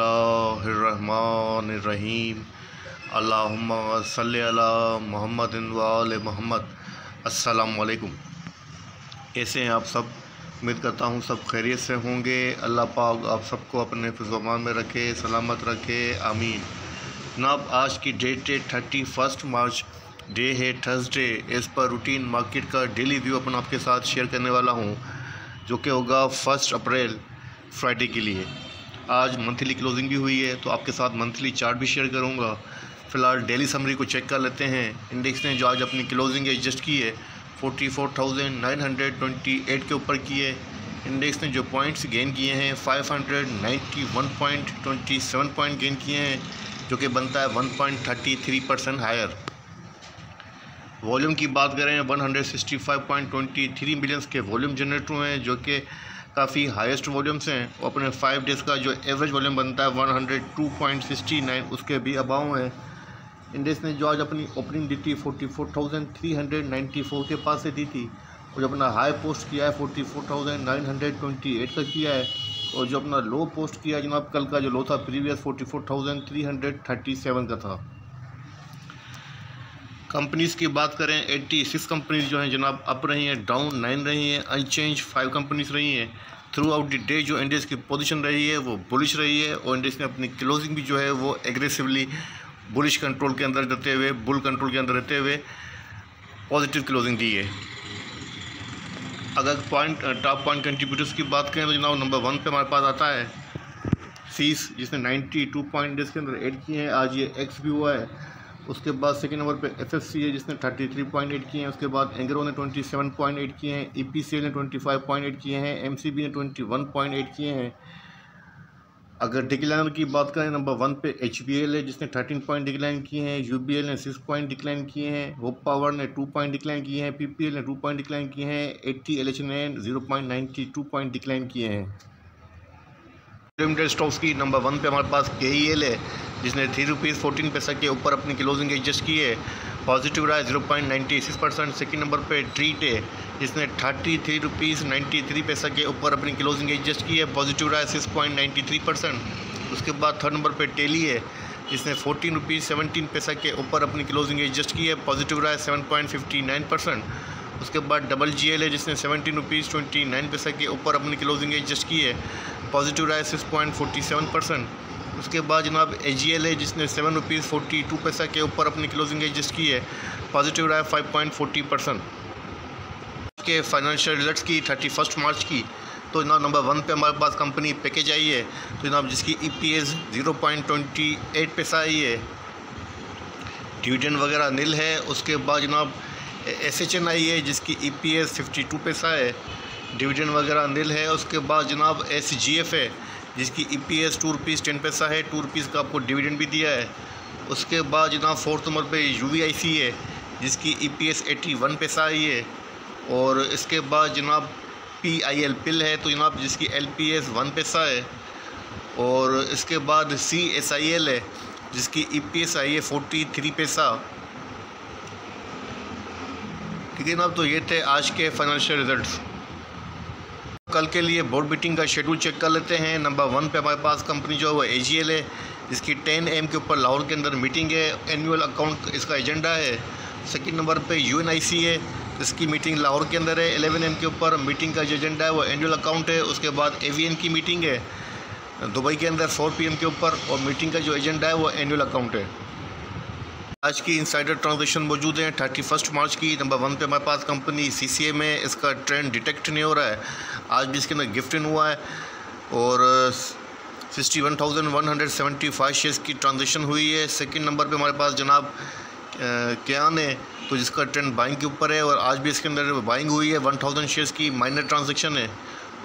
बिस्मिल्लाहिर्रहमानिर्रहीम। अल्लाहुम्मा सल्लि अला मुहम्मदिन व आले मुहम्मद। अस्सलामु अलैकुम। कैसे हैं आप सब? उम्मीद करता हूँ सब खैरियत से होंगे। अल्लाह पाक आप सबको अपने हिफ़्ज़-ओ-अमान में रखे, सलामत रखे, आमीन। जनाब, आज की डेट है 31 मार्च, डे है थर्सडे। इस पर रूटीन मार्केट का डेली व्यू अपन आपके साथ शेयर करने वाला हूँ, जो कि होगा 1 अप्रैल फ्राइडे के लिए। आज मंथली क्लोजिंग भी हुई है, तो आपके साथ मंथली चार्ट भी शेयर करूँगा। फ़िलहाल डेली समरी को चेक कर लेते हैं। इंडेक्स ने जो आज अपनी क्लोजिंग एडजस्ट की है 44,928 के ऊपर की है। इंडेक्स ने जो पॉइंट्स गेन किए हैं 591.27 पॉइंट गेन किए हैं, जो कि बनता है 1.33% हायर। वॉल्यूम की बात करें 165.23 मिलियंस के वॉल्यूम जनरेट हुए हैं, जो कि काफ़ी हाईएस्ट वॉल्यूम्स हैं। और अपने 5 डेज़ का जो एवरेज वॉल्यूम बनता है 102.69, उसके भी अबाव है। इंडेक्स ने जो आज अपनी ओपनिंग दी थी 44,394 के पास से दी थी, और जो अपना हाई पोस्ट किया है 44,928 का किया है। और जो अपना लो पोस्ट किया है जनाब, कल का जो लो था प्रीवियस 44,337 का था। कंपनीज़ की बात करें 86 कंपनीज़ जो हैं जनाब अप रही हैं, डाउन 9 रही हैं, अनचेंज 5 कंपनीज़ रही हैं। थ्रू आउट द डे जो इंडेक्स की पोजीशन रही है वो बुलिश रही है, और इंडेक्स ने अपनी क्लोजिंग भी जो है वो एग्रेसिवली बुलिश कंट्रोल के अंदर रहते हुए, बुल कंट्रोल के अंदर रहते हुए पॉजिटिव क्लोजिंग दी है। अगर टॉप पॉइंट कंट्रीब्यूटर्स की बात करें तो जनाब नंबर 1 पे हमारे पास आता है सीस, जिसने 92 पॉइंट इंडेक्स के अंदर ऐड किए हैं। आज ये एक्स भी हुआ है। उसके बाद सेकंड नंबर पे एफएफसी है, जिसने 33.8 किए हैं। उसके बाद एंग्रो ने 27.8 किए हैं। ईपीसीएल ने 25.8 किए हैं। एमसीबी ने 21.8 किए हैं। अगर डिक्लाइन की बात करें नंबर 1 पे एचबीएल है, जिसने 13 पॉइंट डिक्लाइन किए हैं। यूबीएल ने 6 पॉइंट डिक्लाइन किए हैं। होप पावर ने 2 पॉइंट डिक्लाइन किए हैं। पीपीएल ने 2 पॉइंट डिक्लाइन किए हैं। 80LH ने 0.92 पॉइंट डिक्लाइन किए हैं। लिमिटेड स्टॉक्स की नंबर 1 पे हमारे पास KEL है, जिसने ₹3.14 के ऊपर अपनी क्लोजिंग एडजस्ट की है। पॉजिटिव रहा है 0.96%। सेकेंड नंबर पे ट्रीट है, जिसने ₹33.93 के ऊपर अपनी क्लोजिंग एडजस्ट की है। पॉजिटिव रहा है 6.93%। उसके बाद थर्ड नंबर पे टेली है, जिसने ₹14.17 के ऊपर अपनी क्लोजिंग एडजस्ट की है। पॉजिटिव रहा है 7.59%। उसके बाद WGL है, जिसने ₹17.29 के ऊपर अपनी क्लोजिंग एडजस्ट की है। पॉजिटिव रहा है 6.47%। उसके बाद जनाब AGL है, जिसने ₹7.42 के ऊपर अपनी क्लोजिंग एडजस्ट की है। पॉजिटिव रहा है 5.40%। के फाइनेंशियल रिजल्ट्स की 31 मार्च की, तो जनाब नंबर 1 पे हमारे पास कंपनी पैकेज आई है, तो जनाब जिसकी EPS 0.28 आई है। डिविडेंड वगैरह नील है। उसके बाद जनाब SHN आई है, जिसकी EPS 52 है। डिविडेंड वगैरह नील है। उसके बाद जनाब SGF है, जिसकी EPS ₹2.10 है। ₹2 का आपको डिविडेंड भी दिया है। उसके बाद जनाब 4th नंबर पे UVIC है, जिसकी EPS 81 आई है। और इसके बाद जनाब PIL पिल है, तो जनाब जिसकी LPS 1 है। और इसके बाद CSIL है, जिसकी EPS आई है 43 ठीक है जनाब। तो ये थे आज के फाइनेंशियल रिजल्ट्स। कल के लिए बोर्ड मीटिंग का शेड्यूल चेक कर लेते हैं। नंबर 1 पे हमारे पास कंपनी जो है वो AGL है, जिसकी 10 AM के ऊपर लाहौर के अंदर मीटिंग है। एनुअल अकाउंट इसका एजेंडा है। सेकंड नंबर पे UNIC है, इसकी मीटिंग लाहौर के अंदर है। 11 AM के ऊपर मीटिंग का जो एजेंडा है वो एनुअल अकाउंट है। उसके बाद AVN की मीटिंग है दुबई के अंदर 4 PM के ऊपर, और मीटिंग का जो एजेंडा है वो एनुअल अकाउंट है। आज की इंसाइडर ट्रांजैक्शन मौजूद हैं 31 मार्च की। नंबर 1 पे हमारे पास कंपनी CCA में इसका ट्रेंड डिटेक्ट नहीं हो रहा है। आज भी इसके अंदर गिफ्टिंग हुआ है, और 61,175 शेयर्स की ट्रांजैक्शन हुई है। सेकंड नंबर पे हमारे पास जनाब क्यान है, तो जिसका ट्रेंड बाइंग के ऊपर है, और आज भी इसके अंदर बाइंग हुई है। 1000 शेयर्स की माइनर ट्रांजैक्शन है।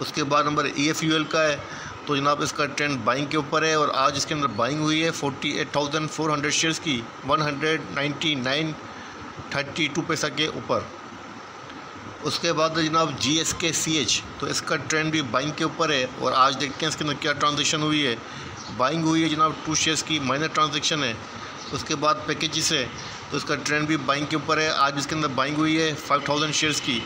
उसके बाद नंबर EFUL का है, तो जनाब इसका ट्रेंड बाइंग के ऊपर है, और आज इसके अंदर बाइंग हुई है 48,400 शेयर्स की 199.32 के ऊपर। उसके बाद जनाब GSKCH, तो इसका ट्रेंड भी बाइंग के ऊपर है, और आज देखते हैं इसके अंदर क्या ट्रांजैक्शन हुई है। बाइंग हुई है जनाब 2 शेयर्स की माइनर ट्रांजैक्शन है। उसके बाद पैकेजेस है, तो इसका ट्रेंड भी बाइंग के ऊपर है। आज इसके अंदर बाइंग हुई है 5000 शेयर्स की।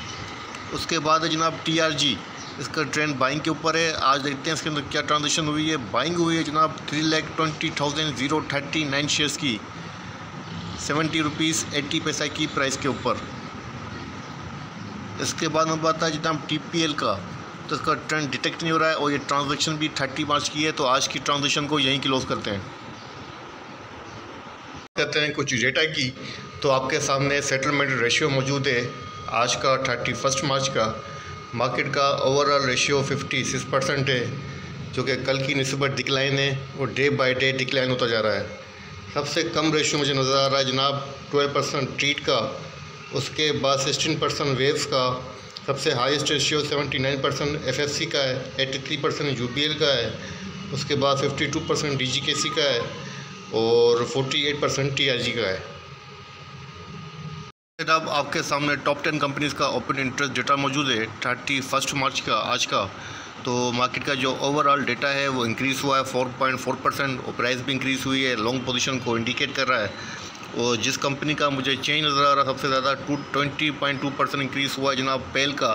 उसके बाद जनाब TRG, इसका ट्रेंड बाइंग के ऊपर है। आज देखते हैं इसके अंदर क्या ट्रांजेक्शन हुई है। बाइंग हुई है जनाब 3,20,039 शेयर्स की 70 रुपीज़ 80 पैसा की प्राइस के ऊपर। इसके बाद में बात है जनाब TPL का, तो इसका ट्रेंड डिटेक्ट नहीं हो रहा है और ये ट्रांजेक्शन भी 30 मार्च की है। तो आज की ट्रांजेक्शन को यहीं क्लोज करते हैं कुछ डेटा की। तो आपके सामने सेटलमेंट रेशियो मौजूद है आज का 31 मार्च का। मार्केट का ओवरऑल रेशियो 56% है, जो कि कल की निस्बत डिक्लाइन है और डे बाय डे डिक्लाइन होता जा रहा है। सबसे कम रेशियो मुझे नज़र आ रहा है जनाब 12% ट्रीट का, उसके बाद 16% वेव्स का, सबसे हाईएस्ट रेशियो 79% FFC का है, 83% UBL का है, उसके बाद 52% DGKC का है और 48% TRG का है। अब आपके सामने टॉप 10 कंपनीज़ का ओपन इंटरेस्ट डेटा मौजूद है 31 मार्च का आज का। तो मार्केट का जो ओवरऑल डेटा है वो इंक्रीज़ हुआ है 4.4% और प्राइस भी इंक्रीज़ हुई है, लॉन्ग पोजीशन को इंडिकेट कर रहा है। और जिस कंपनी का मुझे चेंज नज़र आ रहा है सबसे ज़्यादा 20.2% इंक्रीज़ हुआ है जनाब पेल का।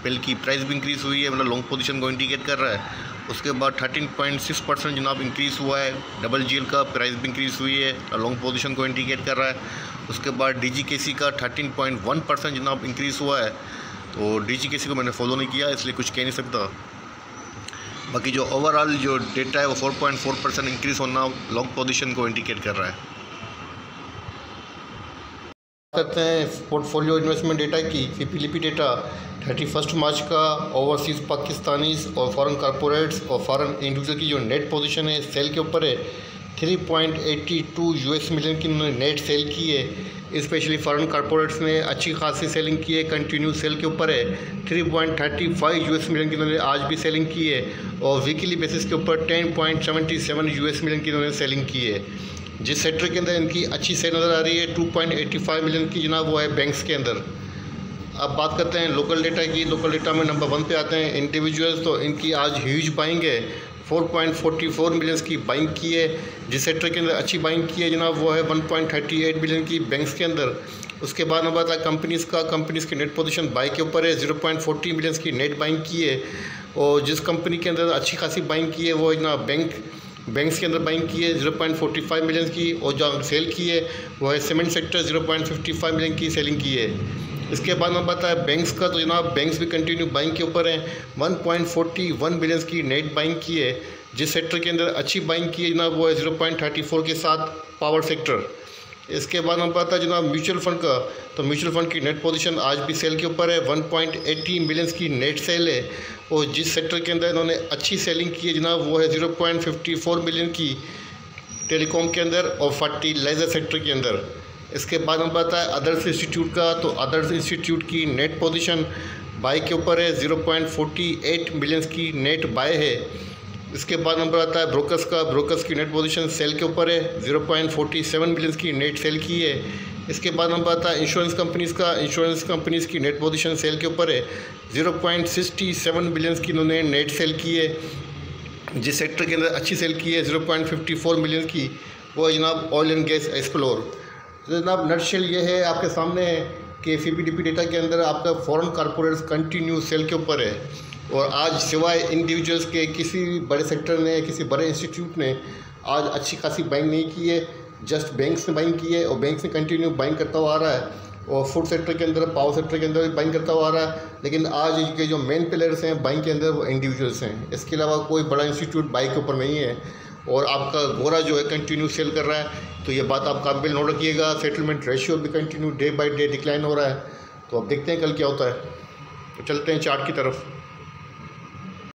पेल की प्राइस भी इंक्रीज़ हुई है, मतलब लॉन्ग पोजीशन को इंडिकेट कर रहा है। उसके बाद 13.6% जनाब इंक्रीज़ हुआ है WGL का, प्राइस भी इंक्रीज़ हुई है, लॉन्ग पोजीशन को इंडिकेट कर रहा है। उसके बाद DGKC का 13.1% जनाब इंक्रीज़ हुआ है। तो DGKC को मैंने फॉलो नहीं किया इसलिए कुछ कह नहीं सकता। बाकी जो ओवरऑल जो डेटा है वो 4.4% इंक्रीज़ होना लॉन्ग पोजीशन को इंडिकेट कर रहा है। करते हैं पोर्टफोलियो इन्वेस्टमेंट डेटा की। CPLP डेटा 31 मार्च का ओवरसीज़ पाकिस्तानीज़ और फॉरेन कॉरपोरेट्स और फॉरेन इंडिविजुअल की जो नेट पोजीशन है सेल के ऊपर है। 3.82 US मिलियन की उन्होंने नेट सेल की है। स्पेशली फॉरेन कॉरपोरेट्स ने अच्छी खासी सेलिंग की है, कंटिन्यू सेल के ऊपर है। 3.35 US मिलियन की उन्होंने आज भी सेलिंग की है और वीकली बेसिस के ऊपर 10.77 US मिलियन की उन्होंने सेलिंग की है। जिस सेक्टर के अंदर इनकी अच्छी सेल नज़र आ रही है 2.85 मिलियन की जनाब वो है बैंक्स के अंदर। अब बात करते हैं लोकल डेटा की। लोकल डेटा में नंबर 1 पे आते हैं इंडिविजुअल्स। तो इनकी आज ह्यूज बाइंग है, 4.44 मिलियंस की बाइंग की है। जिस सेक्टर के अंदर अच्छी बाइंग की है जनाब वो है 1.38 बिलियन की बैंक्स के अंदर। उसके बाद नंबर आता है कंपनीज़ का। कंपनीज़ की नेट पोजीशन बाई के ऊपर है, 0.40 मिलियंस की नेट बाइंग की है। और जिस कंपनी के अंदर अच्छी खासी बाइंग की है वो जनाब बैंक्स के अंदर बाइंग की है 0.45 मिलियन की। और जो सेल की है वो है सीमेंट सेक्टर 0.55 मिलियन की सेलिंग की है। इसके बाद नंबर आता है बैंक्स का। तो जनाब बैंक्स भी कंटिन्यू बाइंग के ऊपर हैं, 1.41 बिलियन की नेट बाइंग की है। जिस सेक्टर के अंदर अच्छी बाइंग की है जनाब वो है 0.34 के साथ पावर सेक्टर। इसके बाद नंबर आता है जनाब म्यूचुअल फंड का। तो म्यूचुअल फंड की नेट पोजीशन आज भी सेल के ऊपर है, 1.80 मिलियंस की नेट सेल है। और जिस सेक्टर के अंदर इन्होंने अच्छी सेलिंग की है जनाब वो है 0.54 मिलियन की टेलीकॉम के अंदर और फर्टिलाइज़र सेक्टर के अंदर। इसके बाद नंबर आता है अदर्स इंस्टीट्यूट का। तो अदर्स इंस्टीट्यूट की नेट पोजीशन बाय के ऊपर है, 0.48 मिलियंस की नेट बाय है। इसके बाद नंबर आता है ब्रोकर्स का। ब्रोकर्स की नेट पोजीशन सेल के ऊपर है, 0.47 मिलियंस की नेट सेल की है। इसके बाद नंबर आता है इंश्योरेंस कंपनीज़ का। इंश्योरेंस कंपनीज़ की नेट पोजीशन सेल के ऊपर है, 0.67 बिलियंस की इन्होंने नेट सेल की है। जिस सेक्टर के अंदर अच्छी सेल की है 0.54 मिलियन की वो है जनाब ऑयल एंड गैस एक्सप्लोर। तो जनाब नटशेल ये है आपके सामने है कि CPLP डेटा के अंदर आपका फॉरेन कॉरपोरेट्स कंटिन्यू सेल के ऊपर है। और आज सिवाय इंडिविजुअल्स के किसी बड़े सेक्टर ने, किसी बड़े इंस्टीट्यूट ने आज अच्छी खासी बाइंग नहीं की है, जस्ट बैंक्स ने बाइंग की है और बैंक्स ने कंटिन्यू बाइंग करता हुआ आ रहा है। और फूड सेक्टर के अंदर, पावर सेक्टर के अंदर भी बाइंग करता हुआ आ रहा है। लेकिन आज के जो मेन प्लेयर्स हैं बाइंग के अंदर वो इंडिविजुअल्स हैं। इसके अलावा कोई बड़ा इंस्टीट्यूट बाइंग के ऊपर नहीं है। और आपका गोरा जो है कंटिन्यू सेल कर रहा है। तो ये बात आप काबिल नोट रखिएगा। सेटलमेंट रेशियो भी continue day by day decline हो रहा है। तो अब देखते हैं कल क्या होता है। तो चलते हैं चार्ट की तरफ।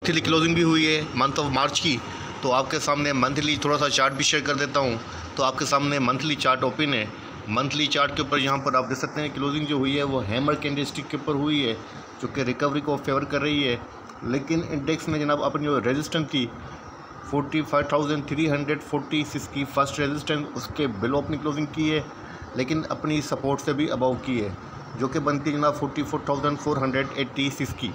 मंथली क्लोजिंग भी हुई है मंथ ऑफ मार्च की। तो आपके सामने मंथली थोड़ा सा चार्ट भी शेयर कर देता हूँ। तो आपके सामने मंथली चार्ट ओपन है। मंथली चार्ट के ऊपर यहाँ पर आप देख सकते हैं क्लोजिंग जो हुई है वो हैमर कैंडलस्टिक के ऊपर हुई है, जो कि रिकवरी को फेवर कर रही है। लेकिन इंडेक्स में जनाब अपनी जो रेजिस्टेंस थी 45,346 की फर्स्ट रेजिस्टेंस, उसके बिलो अपनी क्लोजिंग की है, लेकिन अपनी सपोर्ट से भी अबव की है, जो कि बनती है जनाब 44,486 की।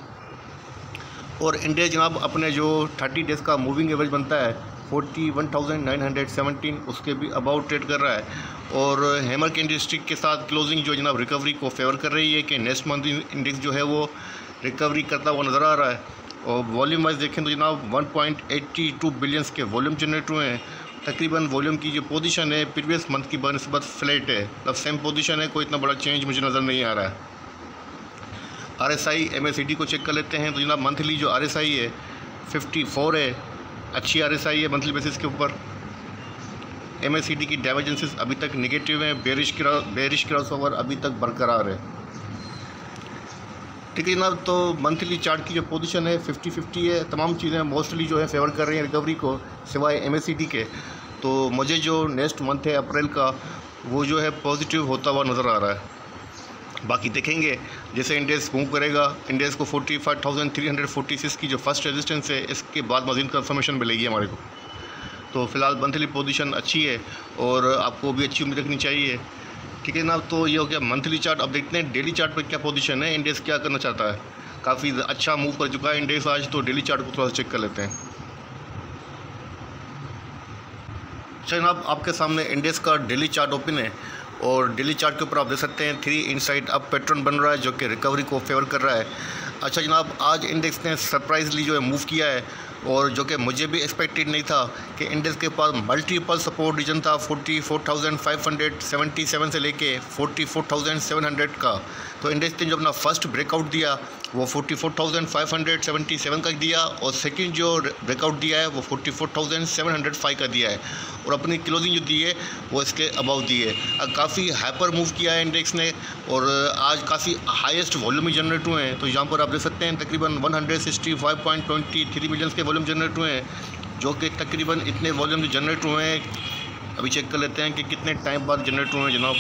और इंडिया जनाब अपने जो 30 डेज़ का मूविंग एवरेज बनता है 41,917, उसके भी अबाउट ट्रेड कर रहा है। और हैमर कैंडलस्टिक के साथ क्लोजिंग जो जनाब रिकवरी को फेवर कर रही है कि नेक्स्ट मंथ इंडेक्स जो है वो रिकवरी करता हुआ नज़र आ रहा है। और वॉल्यूम वाइज देखें तो जनाब 1.82 बिलियंस के वॉल्यूम जनरेट हुए हैं। तकरीबन वॉल्यूम की जो पोजीशन है प्रीवियस मंथ की बनस्बत फ्लैट है, मतलब सेम पोजीशन है, कोई इतना बड़ा चेंज मुझे नज़र नहीं आ रहा है। RSI MACD को चेक कर लेते हैं तो जनाब मंथली जो RSI है 54 है, अच्छी RSI है मंथली बेसिस के ऊपर। MACD की डाइवर्जेंसेस अभी तक नेगेटिव हैं, बेरिश क्रॉसओवर अभी तक बरकरार है। ठीक है जनाब, तो मंथली चार्ट की जो पोजीशन है 50-50 है। तमाम चीज़ें मोस्टली जो है फेवर कर रही हैं रिकवरी को, सिवाय MACD के। तो मुझे जो नेक्स्ट मंथ है अप्रैल का, वो जो है पॉजिटिव होता हुआ नज़र आ रहा है। बाकी देखेंगे जैसे इंडेक्स मूव करेगा, इंडेक्स को 45,346 की जो फर्स्ट रेजिस्टेंस है, इसके बाद मज़ीद कंफर्मेशन मिलेगी हमारे को। तो फ़िलहाल मंथली पोजीशन अच्छी है और आपको भी अच्छी उम्मीद रखनी चाहिए। ठीक है जनाब, तो ये हो गया मंथली चार्ट। अब देखते हैं डेली चार्ट पर क्या पोजीशन है, इंडेक्स क्या करना चाहता है। काफ़ी अच्छा मूव कर चुका है इंडेक्स आज, तो डेली चार्ट को थोड़ा सा चेक कर लेते हैं। अच्छा जनाब, आपके सामने इंडेक्स का डेली चार्ट ओपन है और डेली चार्ट के ऊपर आप देख सकते हैं 3 इनसाइड अप पैटर्न बन रहा है जो कि रिकवरी को फेवर कर रहा है। अच्छा जनाब, आज इंडेक्स ने सरप्राइजली जो है मूव किया है और जो कि मुझे भी एक्सपेक्टेड नहीं था कि इंडेक्स के पास मल्टीपल सपोर्ट रीजन था 44,577 से लेके 44,700 का। तो इंडेक्स ने जो अपना फर्स्ट ब्रेकआउट दिया वो 44,577 का दिया और सेकंड जो ब्रेकआउट दिया है वो 44,705 का दिया है और अपनी क्लोजिंग जो दी है वो इसके अबाउ दी है। काफ़ी हाइपर मूव किया है इंडेक्स ने और आज काफ़ी हाईएस्ट वॉल्यूम ही जनरेट हुए हैं। तो यहाँ पर आप देख सकते हैं तकरीबन 165.23 मिलियंस के वॉल्यूम जनरेट हुए हैं, जो कि तकरीबन इतने वॉल्यूम जो जनरेट हुए हैं, अभी चेक कर लेते हैं कि कितने टाइम बाद जनरेट हुए हैं जनाब।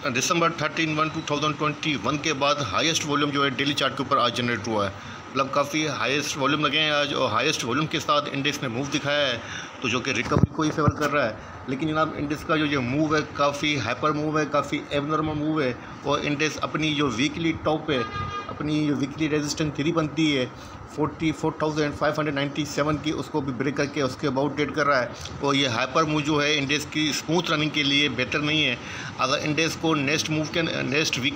दिसंबर 13/1/2021 के बाद हाईएस्ट वॉल्यूम जो है डेली चार्ट के ऊपर आज जनरेट हुआ है। मतलब काफ़ी हाईएस्ट वॉल्यूम लगे हैं आज और हाईएस्ट वॉल्यूम के साथ इंडेक्स ने मूव दिखाया है, तो जो कि रिकवरी को ही फेवर कर रहा है। लेकिन जनाब इंडेक्स का जो मूव है काफ़ी हाइपर मूव है, काफ़ी एबनॉर्मल मूव है और इंडेक्स अपनी जो वीकली टॉप है, अपनी जो वीकली रेजिस्टेंस 3 बनती है 44,597 की, उसको भी ब्रेक करके उसके अबाउट ट्रेड कर रहा है। और ये हाइपर मूव जो है इंडेक्स की स्मूथ रनिंग के लिए बेहतर नहीं है। अगर इंडेक्स को नेक्स्ट वीक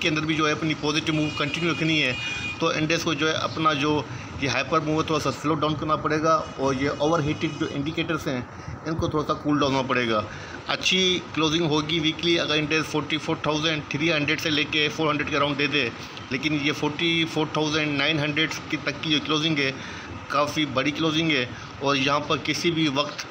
के अंदर भी जो है अपनी पॉजिटिव मूव कंटिन्यू रखनी है तो इंडेक्स को जो है अपना जो ये हाइपर मूव है थोड़ा सा स्लो डाउन करना पड़ेगा और ये ओवर हीटेड जो इंडिकेटर्स हैं इनको थोड़ा सा कूल डाउन होना पड़ेगा। अच्छी क्लोजिंग होगी वीकली अगर इंडेक्स 44,300 से लेके 400 के अराउंड दे दे, लेकिन ये 44,900 की तक की जो क्लोजिंग है काफ़ी बड़ी क्लोजिंग है और यहाँ पर किसी भी वक्त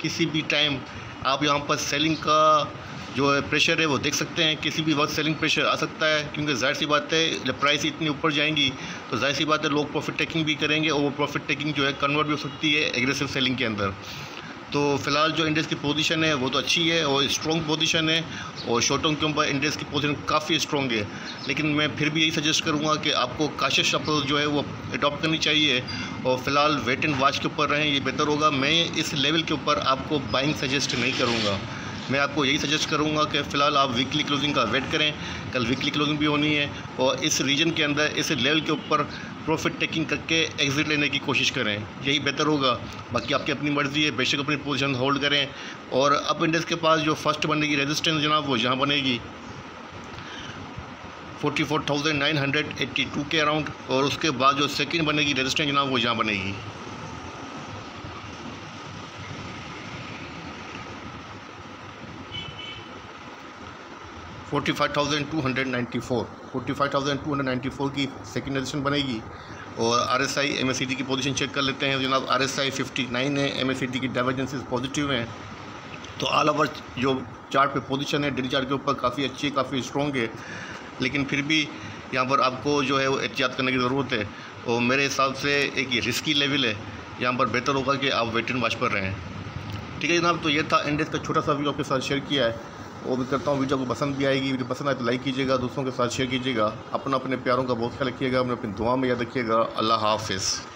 किसी भी टाइम आप यहाँ पर सेलिंग का जो है प्रेशर है वो देख सकते हैं। किसी भी वक्त सेलिंग प्रेशर आ सकता है क्योंकि जाहिर सी बात है जब प्राइस इतनी ऊपर जाएंगी तो जाहिर सी बात है लोग प्रॉफिट टेकिंग भी करेंगे और वो प्रॉफिट टेकिंग जो है कन्वर्ट भी हो सकती है एग्रेसिव सेलिंग के अंदर। तो फ़िलहाल जो इंडेक्स की पोजीशन है वो तो अच्छी है और स्ट्रॉन्ग पोजीशन है और शॉर्ट टर्म के ऊपर इंडेक्स की पोजीशन काफ़ी स्ट्रॉन्ग है। लेकिन मैं फिर भी यही सजेस्ट करूँगा कि आपको काशिश अप्रोच जो है वो अडॉप्ट करनी चाहिए और फ़िलहाल वेट एंड वॉच के ऊपर रहें, ये बेहतर होगा। मैं इस लेवल के ऊपर आपको बाइंग सजेस्ट नहीं करूँगा, मैं आपको यही सजेस्ट करूँगा कि फ़िलहाल आप वीकली क्लोजिंग का वेट करें। कल वीकली क्लोजिंग भी होनी है और इस रीजन के अंदर इस लेवल के ऊपर प्रॉफिट टेकिंग करके एग्जिट लेने की कोशिश करें, यही बेहतर होगा। बाकी आपकी अपनी मर्ज़ी है, बेशक अपनी पोजीशन होल्ड करें। और अब इंडेक्स के पास जो फर्स्ट बनेगी रेजिस्टेंस जनाब वो यहाँ बनेगी 44,982 के अराउंड और उसके बाद जो सेकंड बनेगी रेजिस्टेंस जनाब वो यहाँ बनेगी 45,294 की सेकंड रेजिस्टेंस बनेगी। और RSI MACD की पोजीशन चेक कर लेते हैं जनाब। RSI 59 है, MACD की डाइवर्जेंसेस पॉजिटिव हैं। तो ऑल ओवर जो चार्ट पे पोजीशन है डेली चार्ट के ऊपर काफ़ी अच्छी है, काफ़ी स्ट्रॉन्ग है। लेकिन फिर भी यहाँ पर आपको जो है वो एहतियात करने की ज़रूरत है और मेरे हिसाब से एक ये रिस्की लेवल है, यहाँ पर बेहतर होगा कि आप वेट एंड वॉच पर रहें। ठीक है जनाब, तो ये था इंडेक्स का छोटा सा वीडियो आपके साथ शेयर किया है। वो भी करता हूँ वीडियो को पसंद भी आएगी, वीडियो पसंद आए तो लाइक कीजिएगा, दूसरों के साथ शेयर कीजिएगा। अपने प्यारों का बहुत ख्याल रखिएगा, अपनी दुआ में याद रखिएगा। अल्लाह हाफ़िज़।